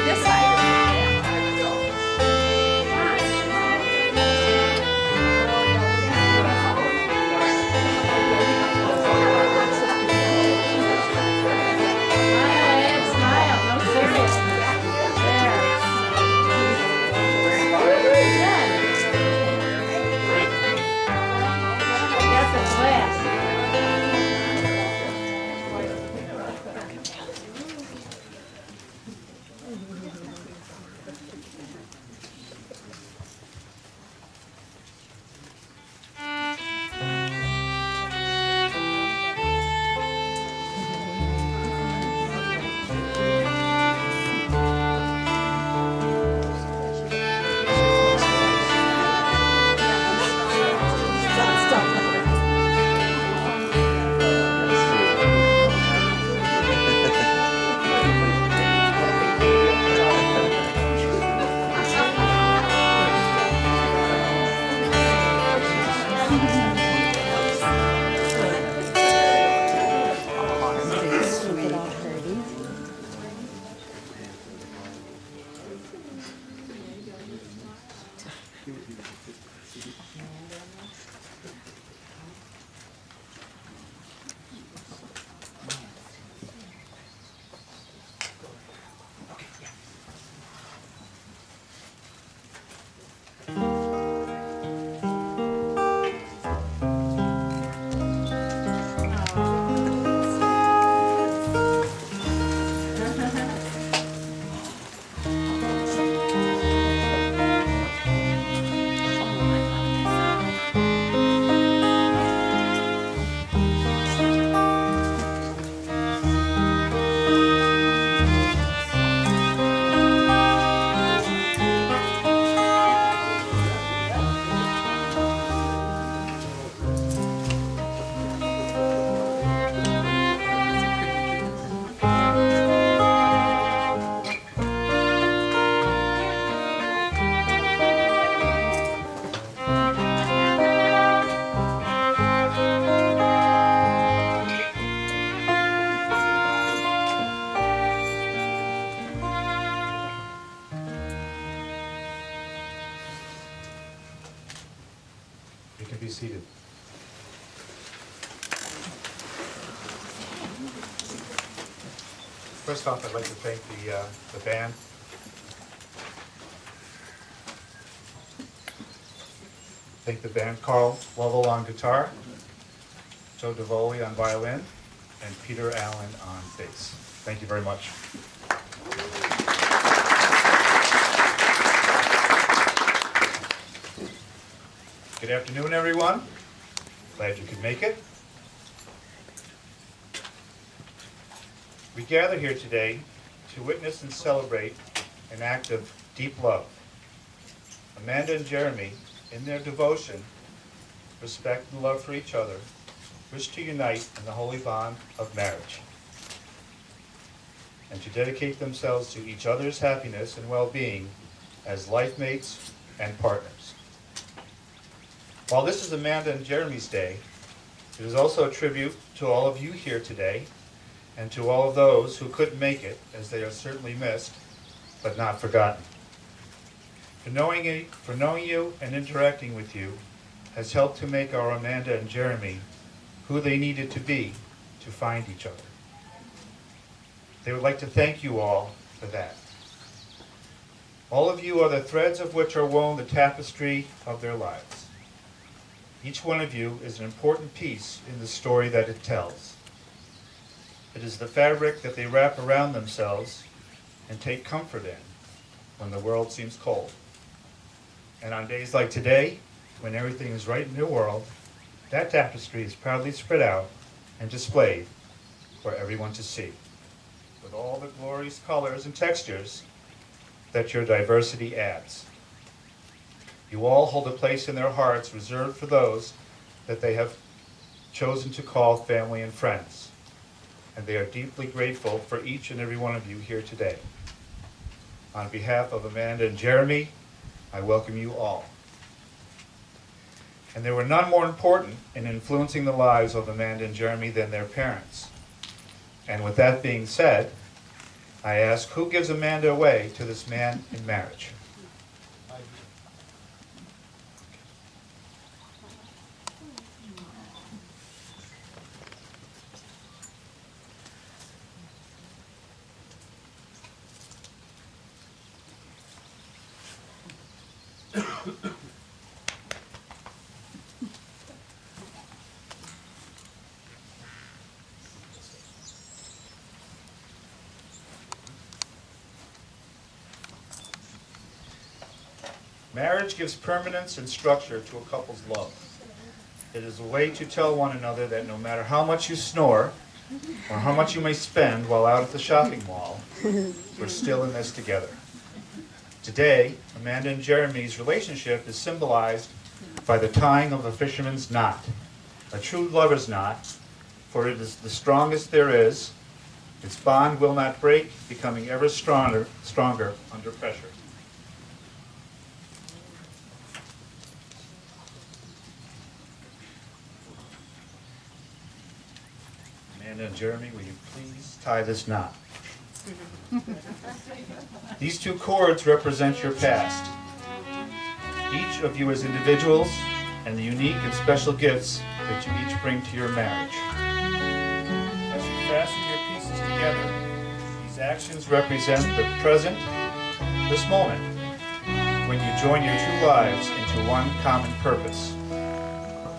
This side. You can be seated. First off, I'd like to thank the band. Thank the band, Carl Lovell on guitar, Joe DeVoli on violin, and Peter Allen on bass. Thank you very much. Good afternoon, everyone. Glad you could make it. We gather here today to witness and celebrate an act of deep love. Amanda and Jeremy, in their devotion, respect, and love for each other, wish to unite in the holy bond of marriage and to dedicate themselves to each other's happiness and well-being as life mates and partners. While this is Amanda and Jeremy's day, it is also a tribute to all of you here today and to all of those who couldn't make it, as they are certainly missed, but not forgotten. For knowing you and interacting with you has helped to make our Amanda and Jeremy who they needed to be to find each other. They would like to thank you all for that. All of you are the threads of which are woven the tapestry of their lives. Each one of you is an important piece in the story that it tells. It is the fabric that they wrap around themselves and take comfort in when the world seems cold. And on days like today, when everything is right in your world, that tapestry is proudly spread out and displayed for everyone to see, with all the glorious colors and textures that your diversity adds. You all hold a place in their hearts reserved for those that they have chosen to call family and friends, and they are deeply grateful for each and every one of you here today. On behalf of Amanda and Jeremy, I welcome you all. And there were none more important in influencing the lives of Amanda and Jeremy than their parents. And with that being said, I ask, who gives Amanda away to this man in marriage? Marriage gives permanence and structure to a couple's love. It is a way to tell one another that no matter how much you snore, or how much you may spend while out at the shopping mall, we're still in this together. Today, Amanda and Jeremy's relationship is symbolized by the tying of a fisherman's knot, a true lover's knot, for it is the strongest there is. Its bond will not break, becoming ever stronger under pressure. Amanda and Jeremy, will you please tie this knot? These two cords represent your past. Each of you as individuals and the unique and special gifts that you each bring to your marriage. As you fasten your pieces together, these actions represent the present, this moment, when you join your two lives into one common purpose.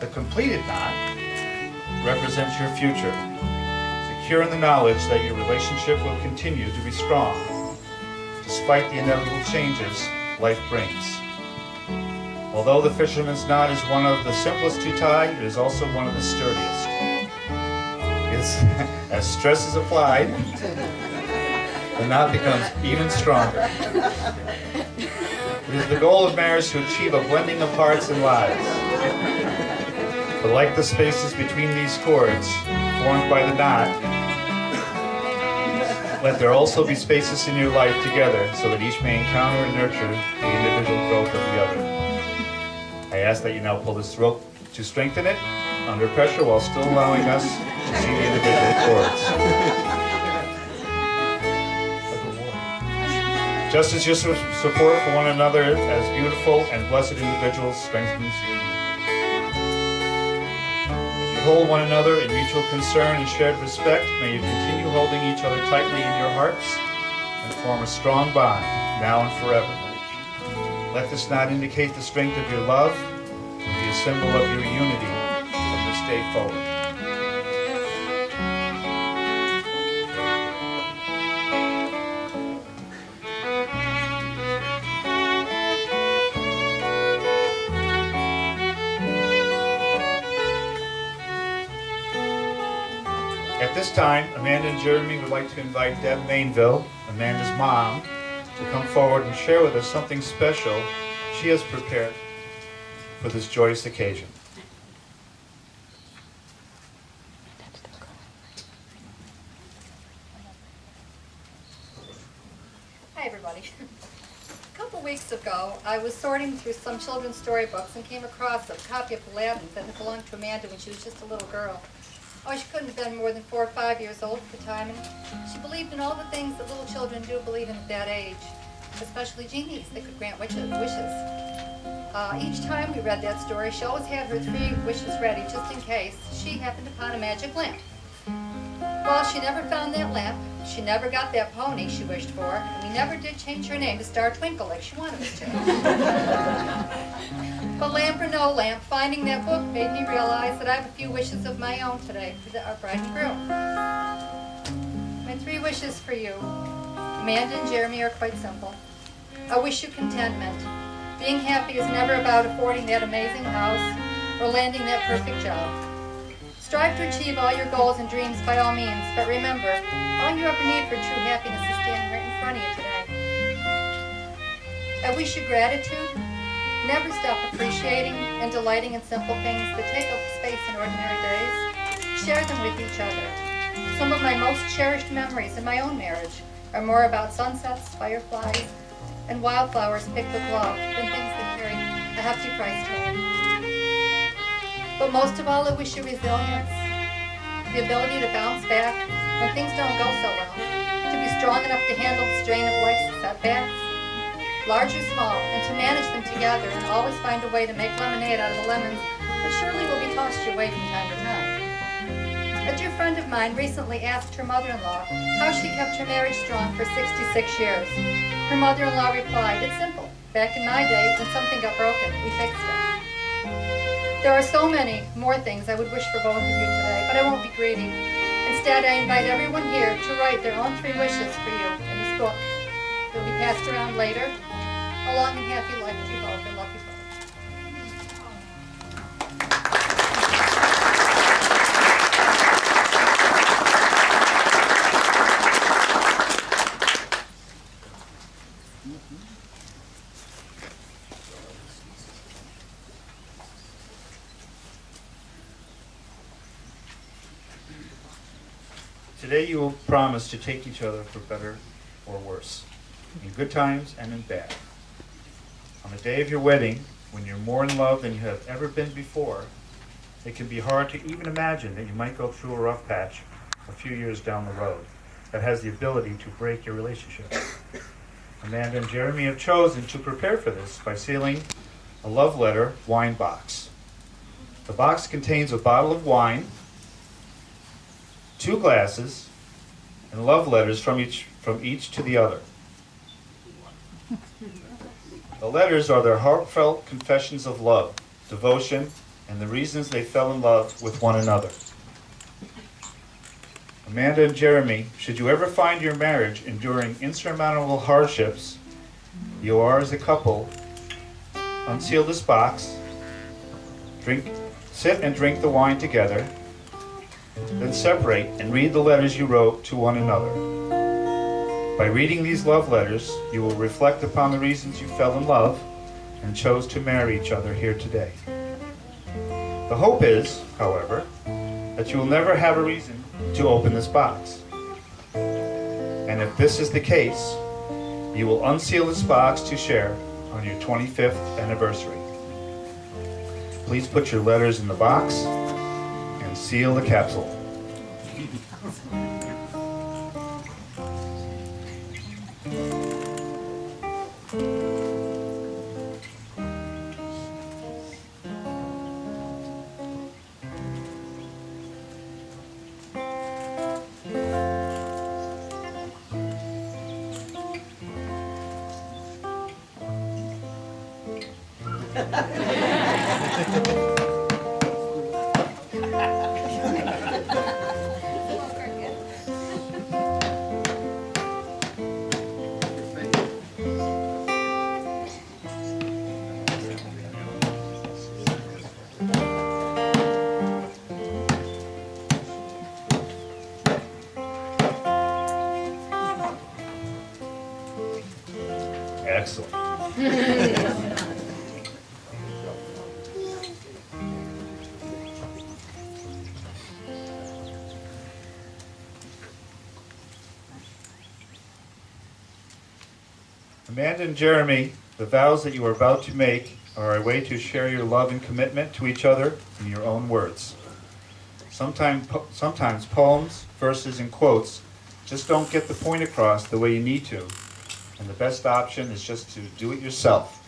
The completed knot represents your future, secure in the knowledge that your relationship will continue to be strong, despite the inevitable changes life brings. Although the fisherman's knot is one of the simplest to tie, it is also one of the sturdiest. As stress is applied, the knot becomes even stronger. It is the goal of marriage to achieve a blending of hearts and lives. But like the spaces between these cords, formed by the knot, let there also be spaces in your life together so that each may encounter and nurture the individual growth of the other. I ask that you now pull this rope to strengthen it under pressure while still allowing us to see the individual cords. Just as your support for one another as beautiful and blessed individuals strengthens your union. As you hold one another in mutual concern and shared respect, may you continue holding each other tightly in your hearts and form a strong bond now and forever. Let this knot indicate the strength of your love and be a symbol of your unity from this day forward. At this time, Amanda and Jeremy would like to invite Deb Mainville, Amanda's mom, to come forward and share with us something special she has prepared for this joyous occasion. Hi, everybody. A couple weeks ago, I was sorting through some children's storybooks and came across a copy of Aladdin that had belonged to Amanda when she was just a little girl. Oh, she couldn't have been more than 4 or 5 years old at the time, and she believed in all the things that little children do believe in at that age, especially genies that could grant wishes. Each time we read that story, she always had her 3 wishes ready just in case she happened upon a magic lamp. Well, she never found that lamp, she never got that pony she wished for, and we never did change her name to Star Twinkle like she wanted us to. But lamp or no lamp, finding that book made me realize that I have a few wishes of my own today for our bride and groom. My 3 wishes for you, Amanda and Jeremy, are quite simple. I wish you contentment. Being happy is never about affording that amazing house or landing that perfect job. Strive to achieve all your goals and dreams by all means, but remember, all you ever need for true happiness is standing right in front of you today. I wish you gratitude. Never stop appreciating and delighting in simple things that take up space in ordinary days. Share them with each other. Some of my most cherished memories in my own marriage are more about sunsets, fireflies, and wildflowers picked with love than things that carry a hefty price tag. But most of all, I wish you resilience, the ability to bounce back when things don't go so well, to be strong enough to handle the strain of life's setbacks, large or small, and to manage them together and always find a way to make lemonade out of the lemons that surely will be tossed your way from time to time. A dear friend of mine recently asked her mother-in-law how she kept her marriage strong for 66 years. Her mother-in-law replied, "It's simple. Back in my day, when something got broken, we fixed it." There are so many more things I would wish for both of you today, but I won't be greedy. Instead, I invite everyone here to write their own 3 wishes for you in this book. They'll be passed around later. A long and happy life to you both. I love you both. Today you will promise to take each other for better or worse, in good times and in bad. On the day of your wedding, when you're more in love than you have ever been before, it can be hard to even imagine that you might go through a rough patch a few years down the road that has the ability to break your relationship. Amanda and Jeremy have chosen to prepare for this by sealing a love letter wine box. The box contains a bottle of wine, 2 glasses, and love letters from each to the other. The letters are their heartfelt confessions of love, devotion, and the reasons they fell in love with one another. Amanda and Jeremy, should you ever find your marriage enduring insurmountable hardships, you are as a couple, unseal this box, sit and drink the wine together, then separate and read the letters you wrote to one another. By reading these love letters, you will reflect upon the reasons you fell in love and chose to marry each other here today. The hope is, however, that you will never have a reason to open this box. And if this is the case, you will unseal this box to share on your 25th anniversary. Please put your letters in the box and seal the capsule. Excellent. Amanda and Jeremy, the vows that you are about to make are a way to share your love and commitment to each other in your own words. Sometimes poems, verses, and quotes just don't get the point across the way you need to, and the best option is just to do it yourself.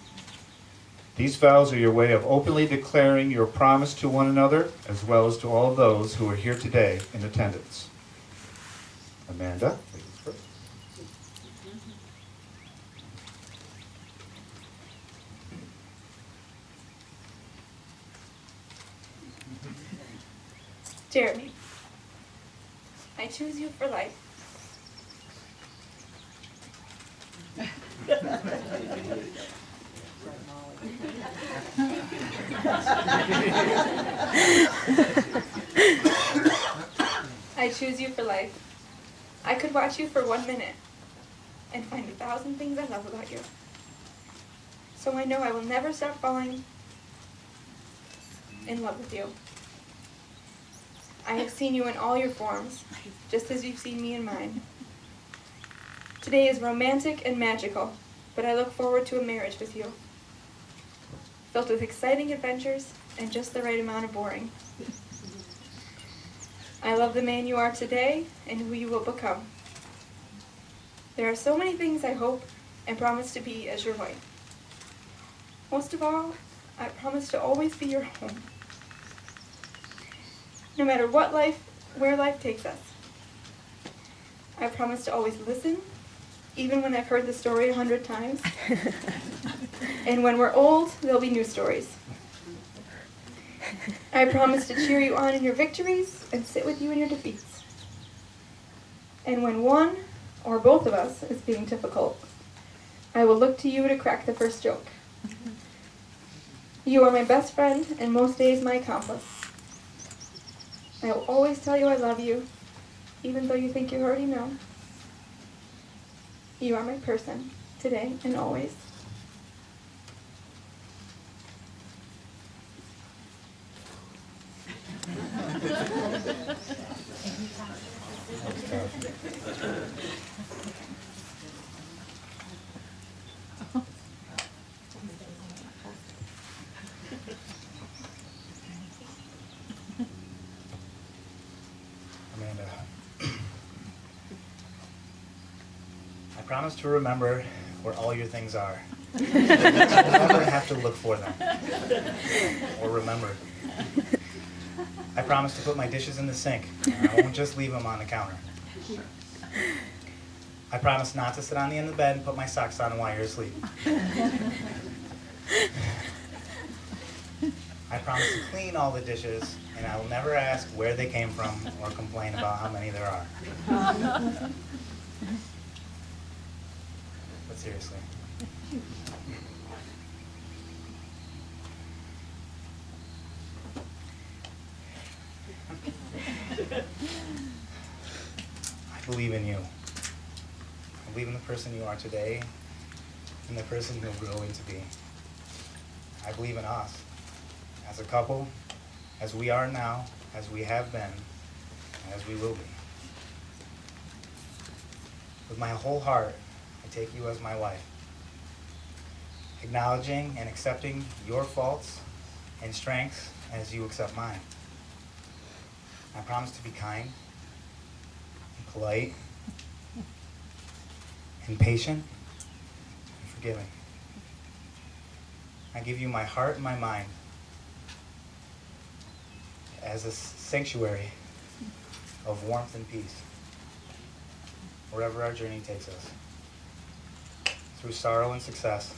These vows are your way of openly declaring your promise to one another, as well as to all of those who are here today in attendance. Amanda, ladies first. Jeremy, I choose you for life. I choose you for life. I could watch you for 1 minute and find 1,000 things I love about you. So I know I will never stop falling in love with you. I have seen you in all your forms, just as you've seen me in mine. Today is romantic and magical, but I look forward to a marriage with you. filled with exciting adventures and just the right amount of boring. I love the man you are today and who you will become. There are so many things I hope and promise to be as your wife. Most of all, I promise to always be your home. No matter where life takes us. I promise to always listen, even when I've heard the story 100 times. And when we're old, there'll be new stories. I promise to cheer you on in your victories and sit with you in your defeats. And when one or both of us is being difficult, I will look to you to crack the first joke. You are my best friend and most days my accomplice. I will always tell you I love you, even though you think you already know. You are my person, today and always. Amanda, I promise to remember where all your things are. You never have to look for them or remember. I promise to put my dishes in the sink, and I won't just leave them on the counter. I promise not to sit on the end of the bed and put my socks on while you're asleep. I promise to clean all the dishes, and I will never ask where they came from or complain about how many there are. But seriously. I believe in you. I believe in the person you are today and the person you'll grow into be. I believe in us. As a couple, as we are now, as we have been, and as we will be. With my whole heart, I take you as my wife, acknowledging and accepting your faults and strengths as you accept mine. I promise to be kind, and polite, and patient, and forgiving. I give you my heart and my mind as a sanctuary of warmth and peace, wherever our journey takes us, through sorrow and success,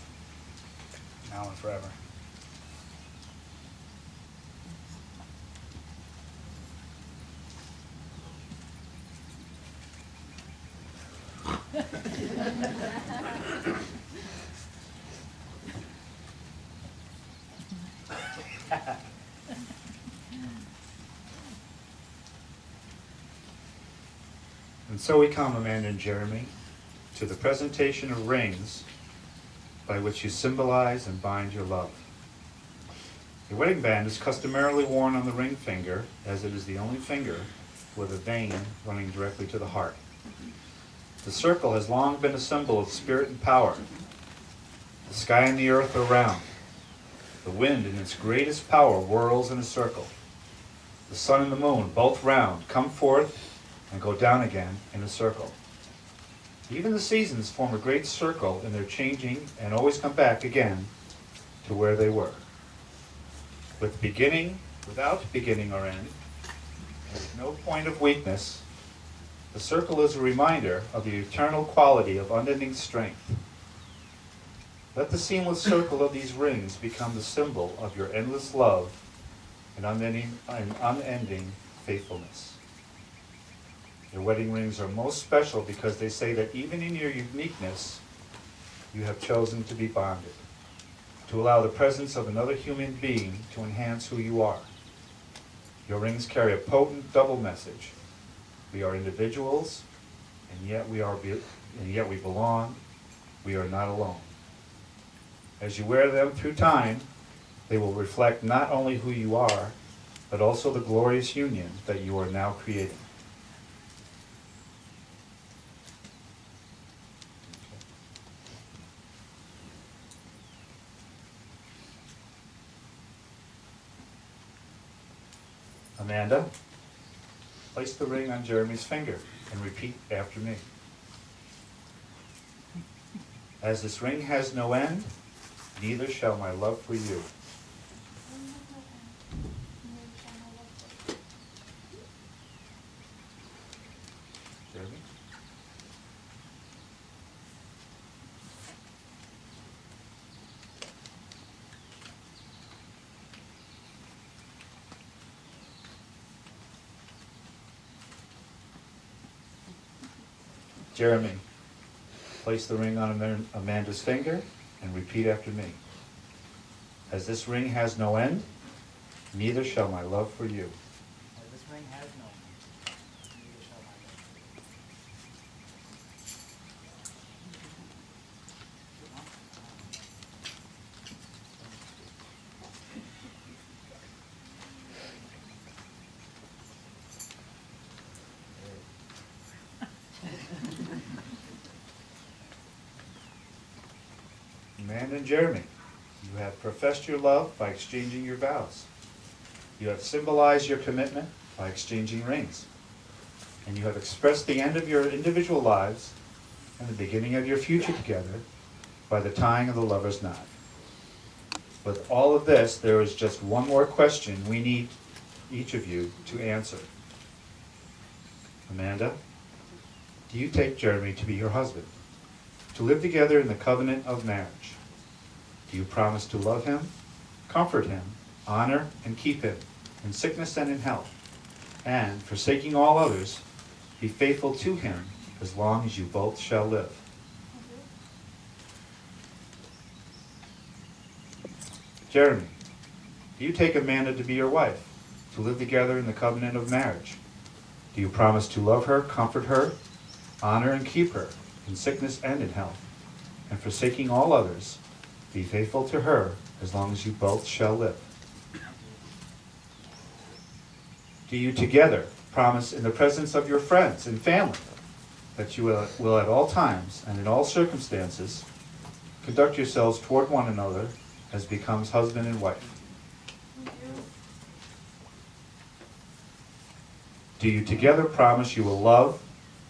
now and forever. And so we come, Amanda and Jeremy, to the presentation of rings by which you symbolize and bind your love. The wedding band is customarily worn on the ring finger, as it is the only finger with a vein running directly to the heart. The circle has long been a symbol of spirit and power. The sky and the earth are round. The wind in its greatest power whirls in a circle. The sun and the moon, both round, come forth and go down again in a circle. Even the seasons form a great circle in their changing and always come back again to where they were. With beginning, without beginning or end, and with no point of weakness, the circle is a reminder of the eternal quality of unending strength. Let the seamless circle of these rings become the symbol of your endless love and unending faithfulness. Your wedding rings are most special because they say that even in your uniqueness, you have chosen to be bonded, to allow the presence of another human being to enhance who you are. Your rings carry a potent double message. We are individuals, and yet we belong. We are not alone. As you wear them through time, they will reflect not only who you are, but also the glorious union that you are now creating. Amanda, place the ring on Jeremy's finger and repeat after me. As this ring has no end, neither shall my love for you. Jeremy? Jeremy, place the ring on Amanda's finger and repeat after me. As this ring has no end, neither shall my love for you. As this ring has no end, neither shall my love for you. Amanda and Jeremy, you have professed your love by exchanging your vows. You have symbolized your commitment by exchanging rings. And you have expressed the end of your individual lives and the beginning of your future together by the tying of the lover's knot. With all of this, there is just one more question we need each of you to answer. Amanda, do you take Jeremy to be your husband, to live together in the covenant of marriage? Do you promise to love him, comfort him, honor and keep him in sickness and in health, and, forsaking all others, be faithful to him as long as you both shall live? Jeremy, do you take Amanda to be your wife, to live together in the covenant of marriage? Do you promise to love her, comfort her, honor and keep her in sickness and in health, and forsaking all others, be faithful to her as long as you both shall live? Do you together promise in the presence of your friends and family that you will at all times and in all circumstances conduct yourselves toward one another as becomes husband and wife? Do you together promise you will love,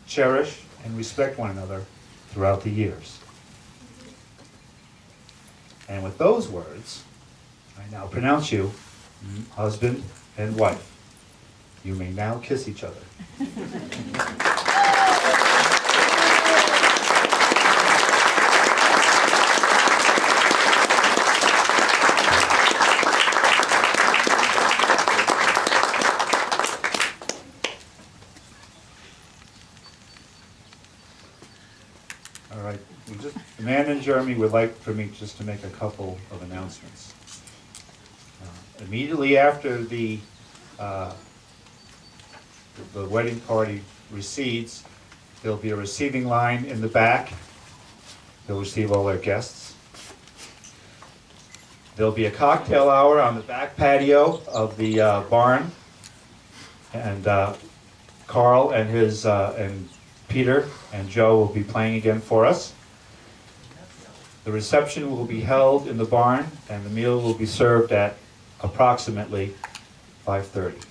cherish, and respect one another throughout the years? And with those words, I now pronounce you husband and wife. You may now kiss each other. All right, Amanda and Jeremy would like for me just to make a couple of announcements. Immediately after the wedding party recedes, there'll be a receiving line in the back. They'll receive all their guests. There'll be a cocktail hour on the back patio of the barn, and Carl and his and Peter and Joe will be playing again for us. The reception will be held in the barn, and the meal will be served at approximately 5:30.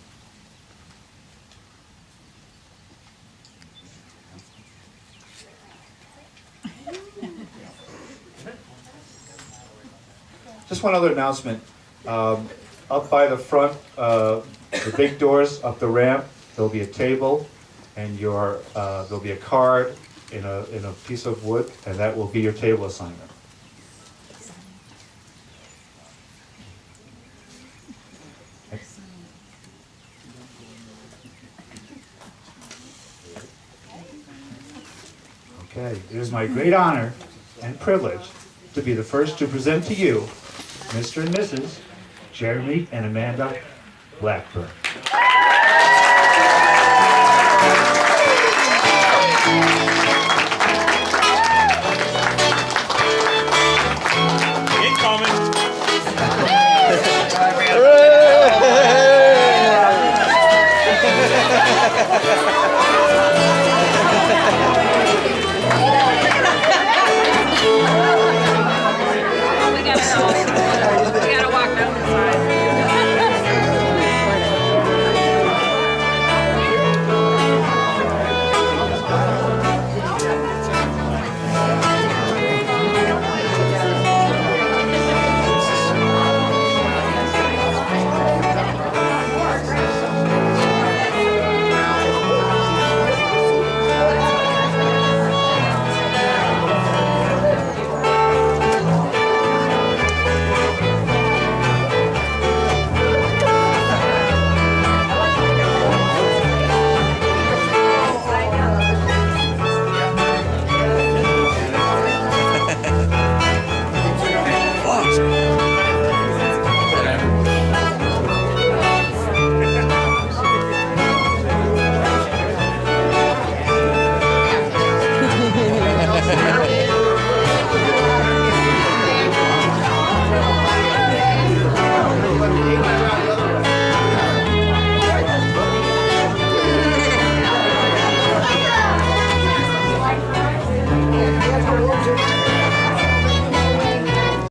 Just one other announcement. Up by the front, the big doors, up the ramp, there'll be a table, and there'll be a card in a piece of wood, and that will be your table assignment. Okay, it is my great honor and privilege to be the first to present to you Mr. and Mrs. Jeremy and Amanda Blackburn.